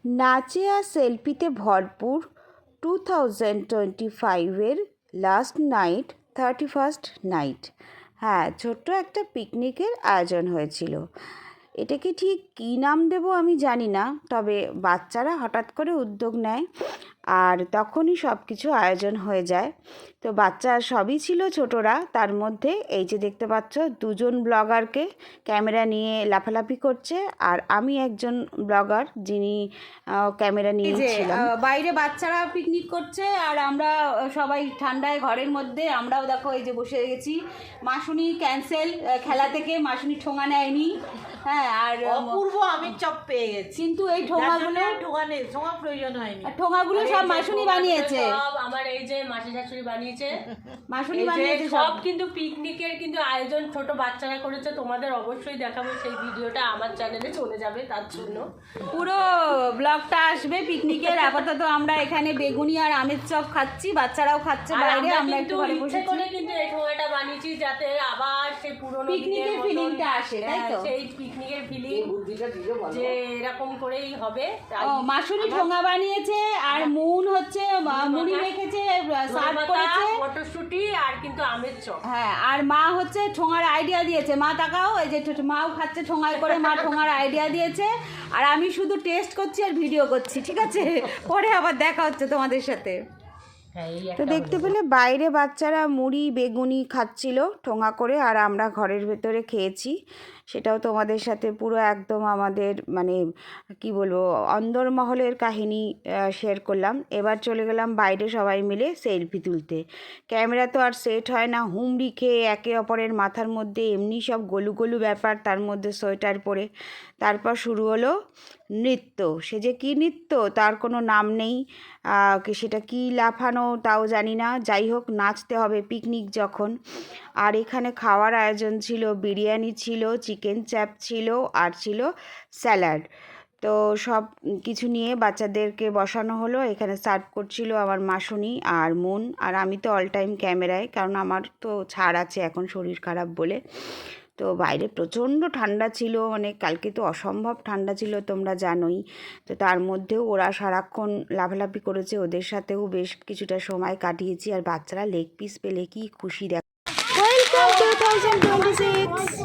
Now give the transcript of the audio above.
নাচে আর সেলফিতে ভরপুর 2025-এর last night, 31st night. হ্যাঁ, ছোট্ট একটা পিকনিকের আয়োজন হয়েছিল। এটাকে ঠিক কী নাম দেব আমি জানি না, তবে বাচ্চারা হঠাৎ করে উদ্যোগ নেয় আর তখনই সব কিছু আয়োজন হয়ে যায়। তো বাচ্চা সবই ছিল ছোটরা, তার মধ্যে এই যে দেখতে পাচ্ছ দুজন ব্লগারকে ক্যামেরা নিয়ে লাফালাফি করছে, আর আমি একজন ব্লগার যিনি ক্যামেরা নিয়েছিলাম। বাইরে বাচ্চারা পিকনিক করছে আর আমরা সবাই ঠান্ডায় ঘরের মধ্যে, আমরাও দেখো এই যে বসে গেছি। মাসুনি ক্যান্সেল খেলা থেকে, মাসুনি ঠোঙা নেয়নি। হ্যাঁ, আর অপূর্ব আমের চপ পেয়ে গেছি, কিন্তু এই ঠোঙাগুলো ঠোঙা প্রয়োজন হয়নি। ঠোঙাগুলো সব মাসুনি বানিয়েছে, সব আমার এই যে মাসি শাশুড়ি বানিয়েছে, মাসুনি বানিয়েছে সব। কিন্তু পিকনিকের কিন্তু আয়োজন ছোট বাচ্চারা করেছে, তোমাদের অবশ্যই দেখাবো সেই ভিডিওটা, আমার চ্যানেলে চলে যাবে, তার জন্য পুরো ব্লগটা আসবে পিকনিকের। আপাতত আমরা এখানে বেগুনি আর আমের চপ খাচ্ছি, বাচ্চারাও খাচ্ছে বাইরে, আমরা একটু ঘরে বসে করে কিন্তু এই ঠোঙাটা বানিয়েছি যাতে আবার সেই পুরনো পিকনিকের ফিলিংটা আসে, তাই তো? সেই পিকনিকের ফিলিং যে এরকম করেই হবে। মাসুরি ঠোঙা বানিয়েছে আর মুন হচ্ছে মুড়ি মেখেছে, সার্ভ করেছে মটরশুঁটি আর কিন্তু আমের চপ। হ্যাঁ, আর মা হচ্ছে ঠোঙার আইডিয়া দিয়েছে। মা তাকাও, এই যে মাও খাচ্ছে ঠোঙায় করে, মা ঠোঙার আইডিয়া দিয়েছে আর আমি শুধু টেস্ট করছি আর ভিডিও করছি, ঠিক আছে? পরে আবার দেখা হচ্ছে তোমাদের সাথে। তো দেখতে পেলে বাইরে বাচ্চারা মুড়ি বেগুনি খাচ্ছিল ঠোঙা করে, আর আমরা ঘরের ভেতরে খেয়েছি। সেটাও তোমাদের সাথে পুরো একদম আমাদের মানে কি বলবো অন্দরমহলের কাহিনী শেয়ার করলাম। এবার চলে গেলাম বাইরে সবাই মিলে সেলফি তুলতে। ক্যামেরা তো আর সেট হয় না, হুমড়ি খেয়ে একে অপরের মাথার মধ্যে এমনি সব গলু গলু ব্যাপার, তার মধ্যে সোয়েটার পরে। তারপর শুরু হলো নৃত্য। সে যে কী নৃত্য তার কোনো নাম নেই, সেটা কি লাফানো তাও জানি না। যাই হোক, নাচতে হবে পিকনিক যখন। আর এখানে খাওয়ার আয়োজন ছিল, বিরিয়ানি ছিল, চিকেন চাপ ছিল, আর ছিল স্যালাড। তো সব কিছু নিয়ে বাচ্চাদেরকে বসানো হলো। এখানে সার্ভ করছিল আমার মাসুনি আর মুন, আর আমি তো অল টাইম ক্যামেরায়, কারণ আমার তো ছাড় আছে এখন শরীর খারাপ বলে। তো বাইরে প্রচণ্ড ঠান্ডা ছিল, মানে কালকে তো অসম্ভব ঠান্ডা ছিল, তোমরা জানোই। তো তার মধ্যেও ওরা সারাক্ষণ লাফালাফি করেছে, ওদের সাথেও বেশ কিছুটা সময় কাটিয়েছি। আর বাচ্চারা লেগ পিস পেলে কি খুশি দেখ। ওয়েলকাম 2026।